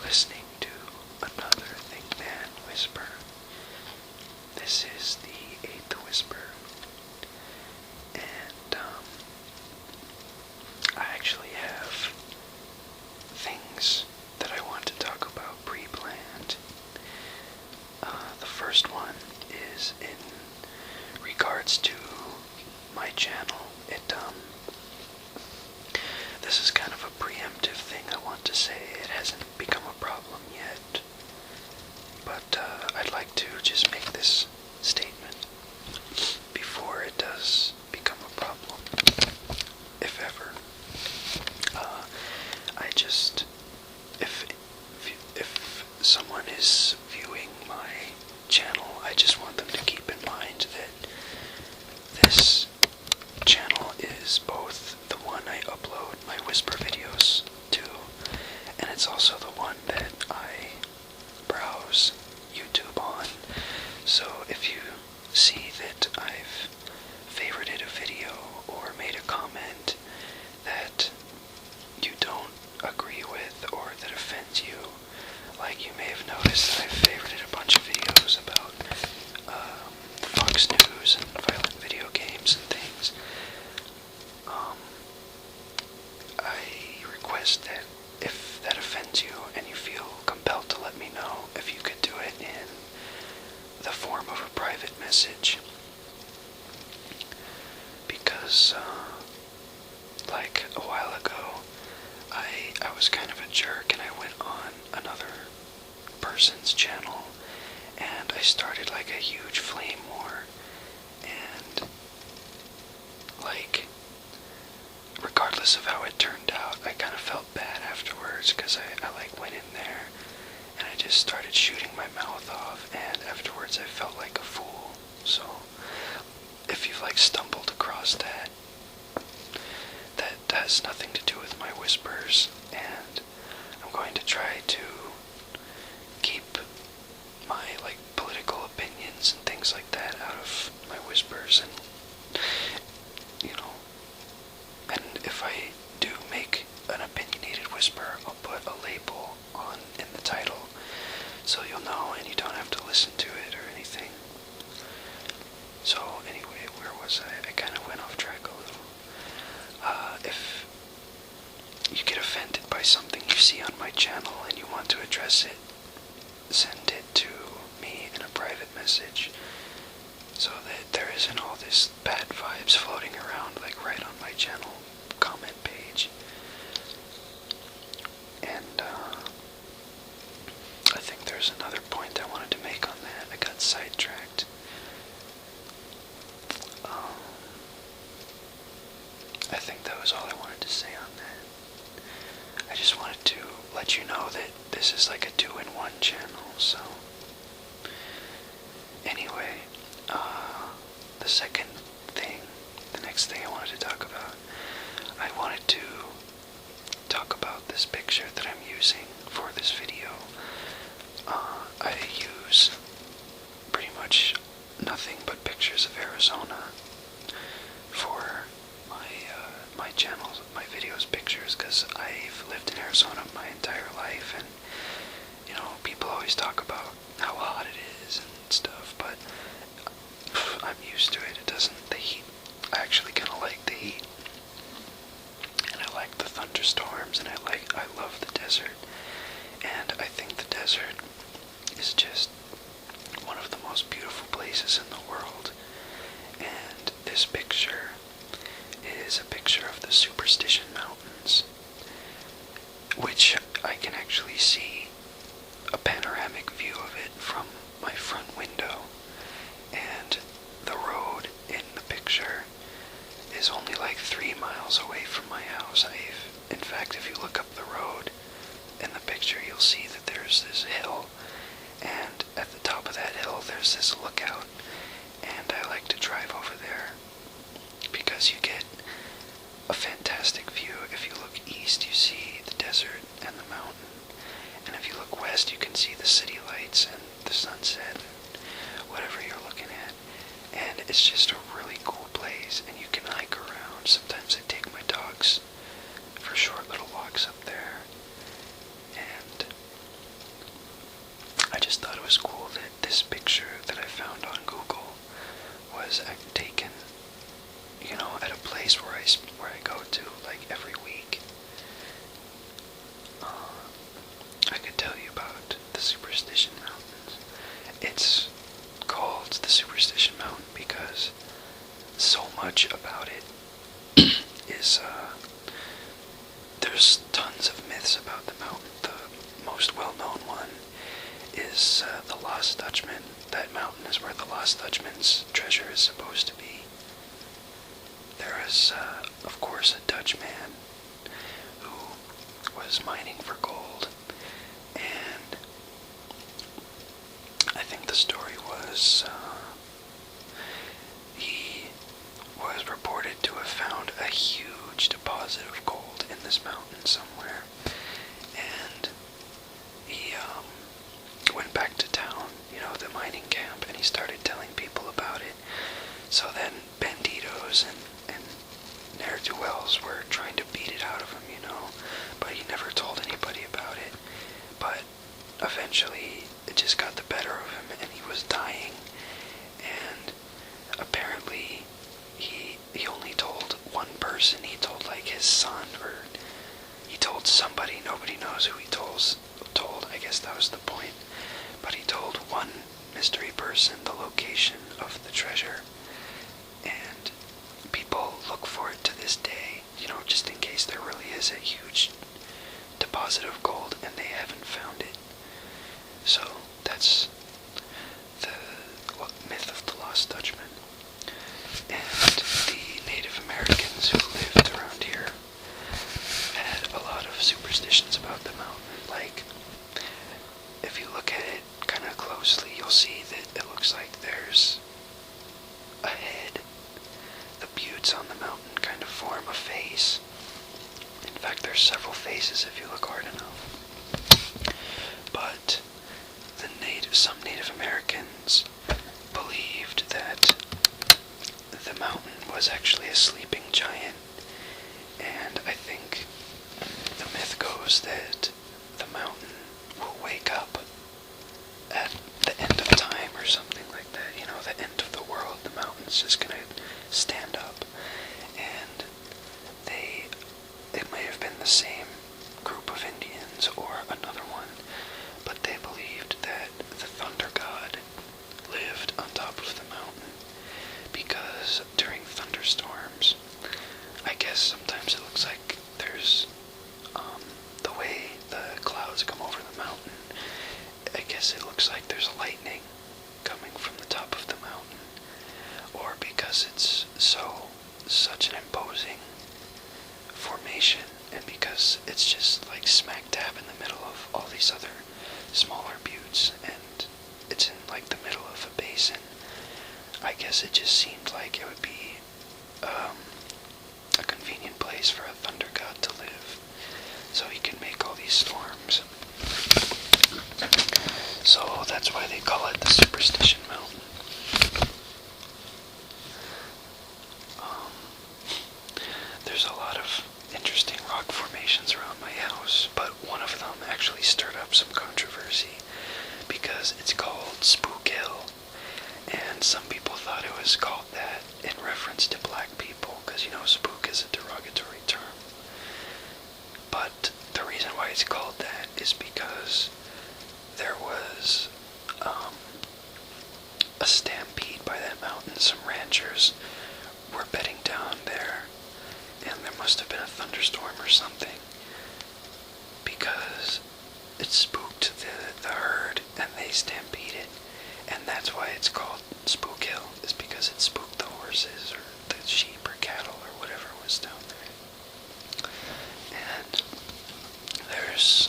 listening to another Think Man Whisper. This is the 8th Whisper, and I actually have things that I want to talk about pre-planned. The first one is in regards to my channel. This is kind of a preemptive thing I want to say. It hasn't become a problem yet, but I'd like to just make this statement before it does become a problem, if ever. If someone is viewing my channel, I just want them to keep in mind that this channel is both the one I upload my Whisper videos to, and it's also the one that I browse YouTube on. So if you see that I've favorited a video or made a comment that you don't agree with or that offends you, like you may have noticed that I've favorited a bunch of videos about Fox News and violent video games and things, I request that if that offends you and you feel compelled to let me know, if you could do it in the form of a private message. Because, like a while ago, I was kind of a jerk and I went on another person's channel and I started like a huge flame war, and like regardless of how it turned out, I kind of felt bad afterwards because I like went in there and I just started shooting my mouth off, and afterwards I felt like a fool. So if you've like stumbled across that has nothing to do with my whispers, and I'm going to try to keep my like political opinions and things like that out of my whispers, and and if I do make an opinionated whisper, I'll put a label on in the title so you'll know and you don't have to listen to it or anything. So anyway, where was I? I kind of went off track a little. If you get offended by something you see on my channel and you want to address it, send it to me in a private message so that there isn't all this bad vibes floating around like right on my channel comment page. And I think there's another point I wanted to make on that. I got sidetracked. I think that was all I wanted to say on that. I just wanted to let you know that this is like a 2-in-1 channel, so anyway, the next thing I wanted to talk about, I wanted to talk about this picture that I'm using for this video. I use pretty much nothing but pictures of Arizona for my channels, my videos, pictures, because I've lived in Arizona my entire life, and people always talk about how hot it is and stuff, but I'm used to it. The heat, I actually kind of like the heat, and I like the thunderstorms, and I love the desert, and I think the desert is just one of the most beautiful places in the world. And this picture is a picture of the Superstition Mountains, which I can actually see a panoramic view of it from my front window, and the road in the picture is only like 3 miles away from my house. In fact, if you look up the road in the picture, you'll see that there's this hill, and at the top of that hill there's this lookout, and I like to drive over there because you get a fantastic view. If you look east, you see the desert and the mountain, and if you look west, you can see the city lights and the sunset and whatever you're looking at, and it's just a really cool place, and you can hike around. Sometimes I take my dogs for short little walks up there, and was cool that this picture that I found on Google was taken, you know, at a place where I go to like every week. I could tell you about the Superstition Mountains. It's called the Superstition Mountain because so much about it is, there's tons of myths about the mountain. The most well-known one is the Lost Dutchman. That mountain is where the Lost Dutchman's treasure is supposed to be. There is, of course, a Dutch man who was mining for gold, and I think the story was, he was reported to have found a huge deposit of gold in this mountain somewhere, and he went back to town, you know, the mining camp, and he started telling people about it. So then banditos and ne'er-do-wells were trying to beat it out of him, you know, but he never told anybody about it. But eventually it just got the better of him, and he was dying, and apparently he only told one person. He told like his son, or he told somebody. Nobody knows who he told. I guess that was the point. But he told one mystery person the location of the treasure, and people look for it to this day, you know, just in case there really is a huge deposit of gold and they haven't found it. So that's the myth of the Lost Dutchman. And the Native Americans who lived around here had a lot of superstitions about the mountain. Like, if you look at it kind of closely, you'll see that it looks like there's a head. The buttes on the mountain kind of form a face. In fact, there's several faces if you look hard enough. But some Native Americans believed that the mountain was actually a sleeping giant, and I think the myth goes that the mountain will wake up at the end of time or something like that, you know, the end of the world. The mountain's just gonna stand up, and it may have been the same group of Indians or another one, but they believed that the thunder god lived on top of the mountain, because during thunderstorms, I guess sometimes it looks like there's, the way the clouds come over the mountain, I guess it looks like there's lightning coming from the top of the mountain, or because it's such an imposing formation, and because it's just like smack dab in the middle of all these other smaller buttes, and it's in like the middle of a basin. I guess it just seemed like it would be a convenient place for a thunder god to live, so he can make all these storms. So that's why they call it the Superstition Mountain. There's a lot of interesting rock formations around my house, but one of them actually stirred up some controversy because it's called Spook Hill, and some people thought it was called that in reference to black people, because, you know, spook is a derogatory term. But the reason why it's called that is because there was a stampede by that mountain. Some ranchers were bedding down there, and there must have been a thunderstorm or something, because it spooked the herd and they stampeded, and that's why it's called Spook Hill, is because it spooked the horses or the sheep or cattle or whatever was down there. And there's